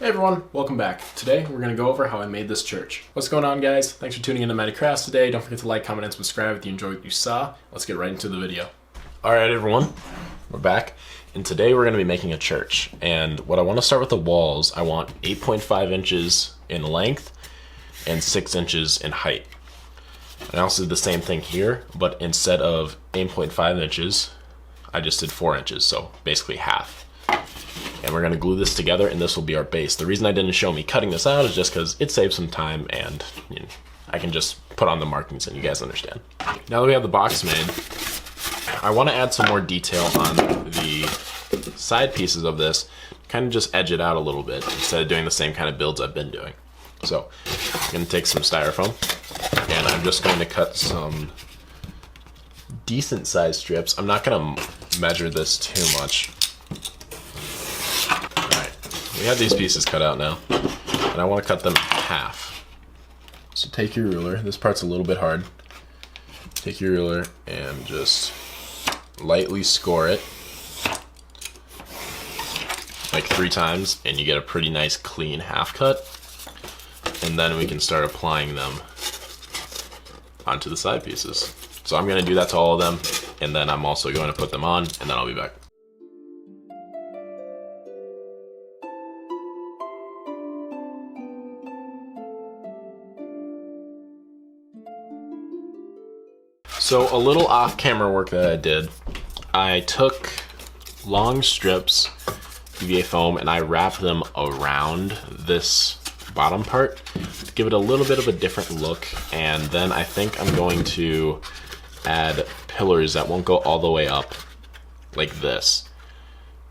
Hey everyone, welcome back. Today we're going to go over how I made this church. What's going on, guys? Thanks for tuning in to Mighty Crafts today. Don't forget to like, comment, and subscribe if you enjoyed what you saw. Let's get right into the video. Alright everyone, we're back. And today we're going to be making a church. And what I want to start with the walls, I want 8.5 inches in length and 6 inches in height. And I also did the same thing here, but instead of 8.5 inches, I just did 4 inches, so basically half. And we're going to glue this together, and this will be our base. The reason I didn't show me cutting this out is just because it saves some time, and I can just put on the markings and you guys understand. Now that we have the box made, I want to add some more detail on the side pieces of this, kind of just edge it out a little bit instead of doing the same kind of builds I've been doing. So I'm going to take some styrofoam, and I'm just going to cut some decent sized strips. I'm not going to measure this too much. We have these pieces cut out now, and I want to cut them in half. So take your ruler. This part's a little bit hard. Take your ruler and just lightly score it like 3 times, and you get a pretty nice clean half cut. And then we can start applying them onto the side pieces. So I'm going to do that to all of them, and then I'm also going to put them on, and then I'll be back. So a little off-camera work that I did, I took long strips, PVA foam, and I wrapped them around this bottom part to give it a little bit of a different look. And then I think I'm going to add pillars that won't go all the way up like this.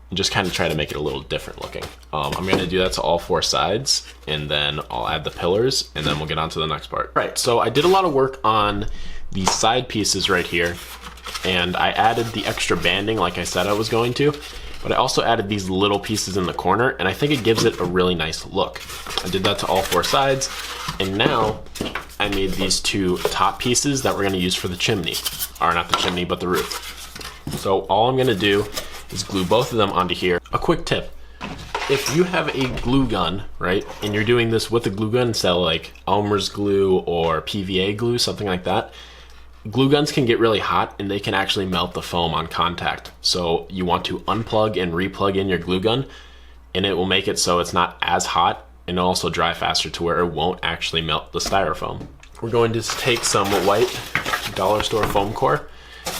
And just kind of try to make it a little different looking. I'm going to do that to all 4 sides, and then I'll add the pillars, and then we'll get on to the next part. Right, so I did a lot of work on these side pieces right here, and I added the extra banding like I said I was going to, but I also added these little pieces in the corner, and I think it gives it a really nice look. I did that to all 4 sides, and now I made these 2 top pieces that we're going to use for the chimney, or not the chimney, but the roof. So all I'm going to do is glue both of them onto here. A quick tip: if you have a glue gun, right, and you're doing this with a glue gun instead of like Elmer's glue or PVA glue, something like that, glue guns can get really hot and they can actually melt the foam on contact. So you want to unplug and replug in your glue gun, and it will make it so it's not as hot, and it'll also dry faster to where it won't actually melt the styrofoam. We're going to take some white dollar store foam core,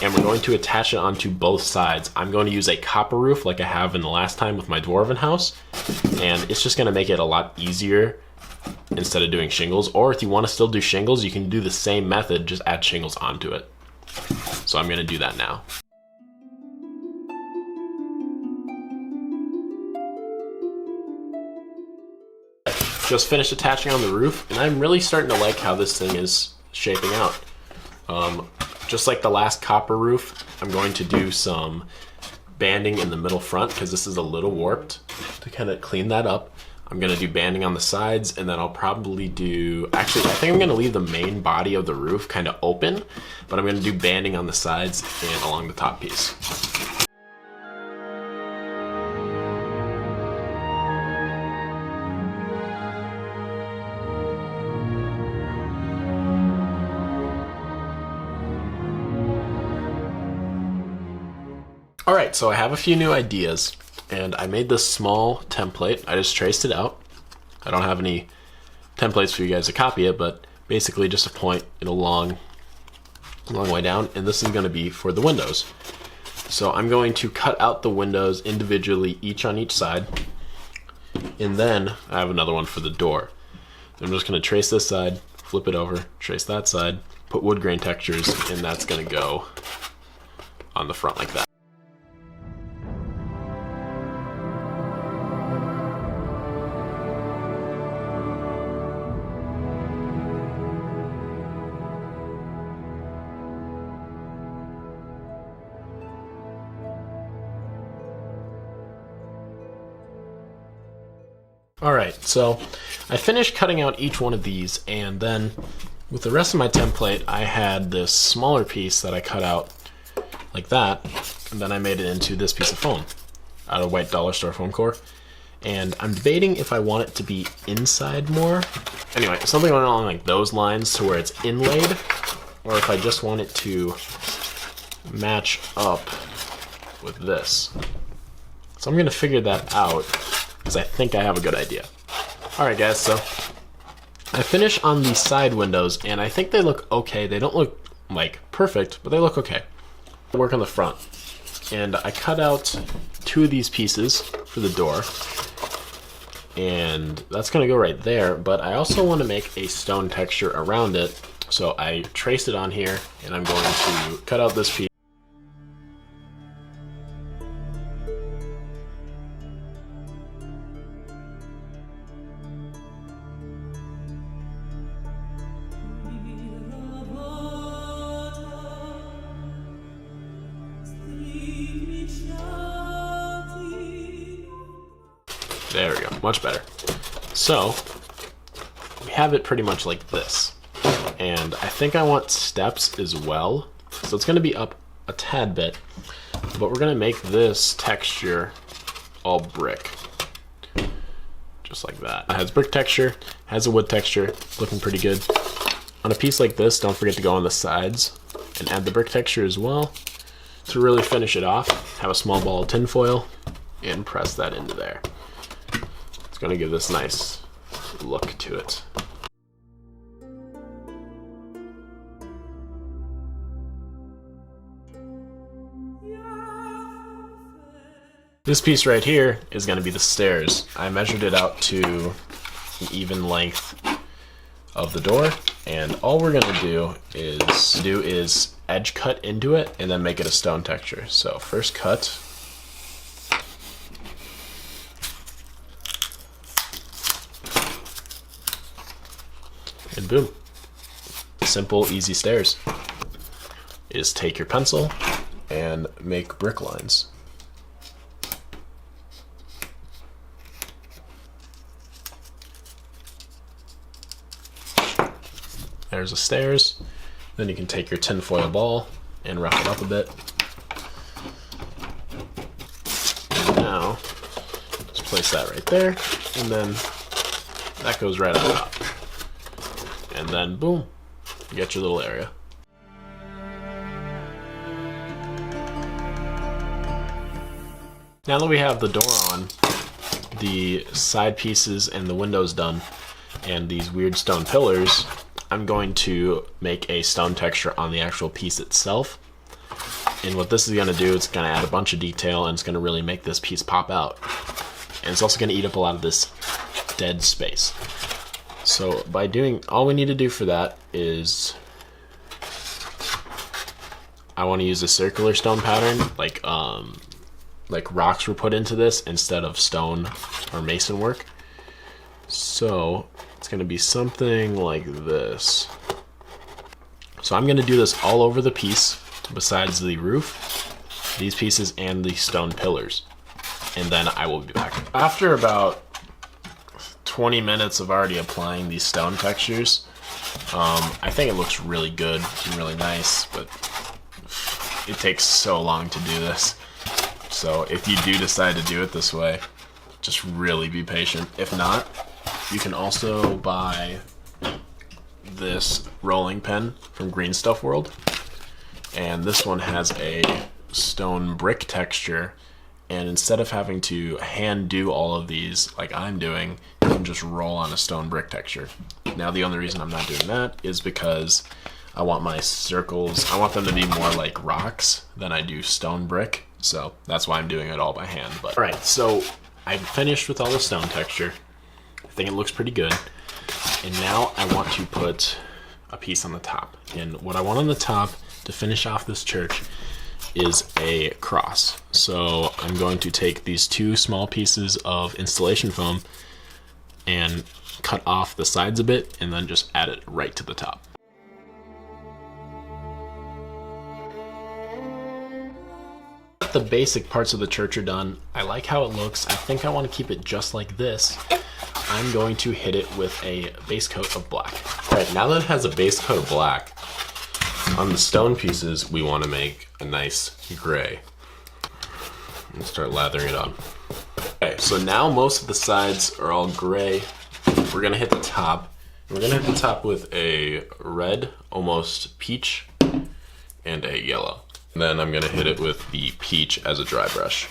and we're going to attach it onto both sides. I'm going to use a copper roof like I have in the last time with my dwarven house, and it's just going to make it a lot easier instead of doing shingles. Or if you want to still do shingles, you can do the same method, just add shingles onto it. So I'm going to do that now. Just finished attaching on the roof, and I'm really starting to like how this thing is shaping out. Just like the last copper roof, I'm going to do some banding in the middle front because this is a little warped, to kind of clean that up. I'm going to do banding on the sides, and then I'll probably do, actually I think I'm going to leave the main body of the roof kind of open, but I'm going to do banding on the sides and along the top piece. Alright, so I have a few new ideas, and I made this small template. I just traced it out. I don't have any templates for you guys to copy it, but basically just a point in a long way down, and this is going to be for the windows. So I'm going to cut out the windows individually, each on each side, and then I have another one for the door. I'm just going to trace this side, flip it over, trace that side, put wood grain textures, and that's going to go on the front like that. Alright, so I finished cutting out each one of these, and then with the rest of my template I had this smaller piece that I cut out like that, and then I made it into this piece of foam out of white dollar store foam core. And I'm debating if I want it to be inside more. Anyway, something along like those lines to where it's inlaid, or if I just want it to match up with this. So I'm gonna figure that out, because I think I have a good idea. All right, guys, so I finished on the side windows, and I think they look okay. They don't look like perfect, but they look okay. I work on the front, and I cut out 2 of these pieces for the door, and that's gonna go right there, but I also want to make a stone texture around it, so I traced it on here, and I'm going to cut out this piece. There we go, much better. So, we have it pretty much like this. And I think I want steps as well. So it's gonna be up a tad bit, but we're gonna make this texture all brick. Just like that. It has brick texture, has a wood texture, looking pretty good. On a piece like this, don't forget to go on the sides and add the brick texture as well. To really finish it off, have a small ball of tin foil and press that into there. Gonna give this nice look to it. This piece right here is gonna be the stairs. I measured it out to an even length of the door, and all we're gonna do is edge cut into it and then make it a stone texture. So first cut. And boom. Simple, easy stairs. Is take your pencil and make brick lines. There's the stairs. Then you can take your tinfoil ball and rough it up a bit. And now, just place that right there, and then that goes right on top. And then boom, you get your little area. Now that we have the door on, the side pieces and the windows done, and these weird stone pillars, I'm going to make a stone texture on the actual piece itself. And what this is gonna do, it's gonna add a bunch of detail, and it's gonna really make this piece pop out. And it's also gonna eat up a lot of this dead space. So by doing, all we need to do for that is, I want to use a circular stone pattern, like rocks were put into this instead of stone or mason work. So it's going to be something like this. So I'm going to do this all over the piece, besides the roof, these pieces, and the stone pillars. And then I will be back. After about 20 minutes of already applying these stone textures, I think it looks really good and really nice, but it takes so long to do this. So if you do decide to do it this way, just really be patient. If not, you can also buy this rolling pin from Green Stuff World, and this one has a stone brick texture, and instead of having to hand do all of these like I'm doing, you can just roll on a stone brick texture. Now the only reason I'm not doing that is because I want my circles, I want them to be more like rocks than I do stone brick, so that's why I'm doing it all by hand. But all right, so I'm finished with all the stone texture. I think it looks pretty good, and now I want to put a piece on the top. And what I want on the top to finish off this church is a cross. So I'm going to take these 2 small pieces of installation foam and cut off the sides a bit, and then just add it right to the top. The basic parts of the church are done. I like how it looks. I think I want to keep it just like this. I'm going to hit it with a base coat of black. All right, now that it has a base coat of black, on the stone pieces, we want to make a nice gray. And start lathering it on. Okay, so now most of the sides are all gray. We're gonna hit the top. We're gonna hit the top with a red, almost peach, and a yellow. And then I'm gonna hit it with the peach as a dry brush.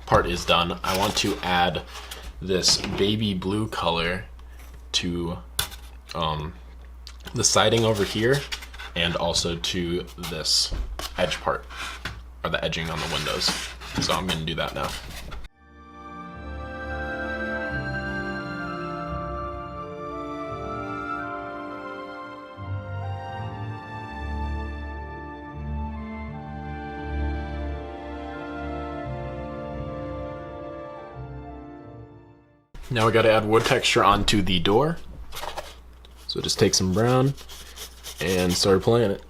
Part is done. I want to add this baby blue color to the siding over here and also to this edge part, or the edging on the windows. So I'm going to do that now. Now we got to add wood texture onto the door. So just take some brown and start applying it.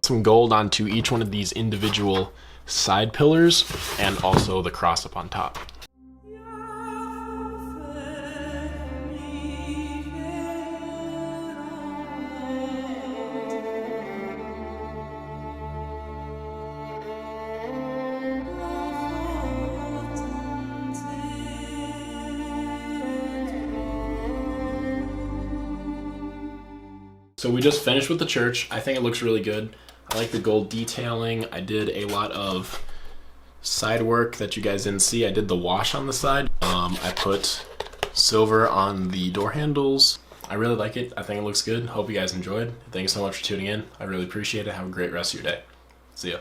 Some gold onto each one of these individual side pillars and also the cross up on top. So we just finished with the church. I think it looks really good. I like the gold detailing. I did a lot of side work that you guys didn't see. I did the wash on the side. I put silver on the door handles. I really like it. I think it looks good. Hope you guys enjoyed. Thanks so much for tuning in. I really appreciate it. Have a great rest of your day. See ya.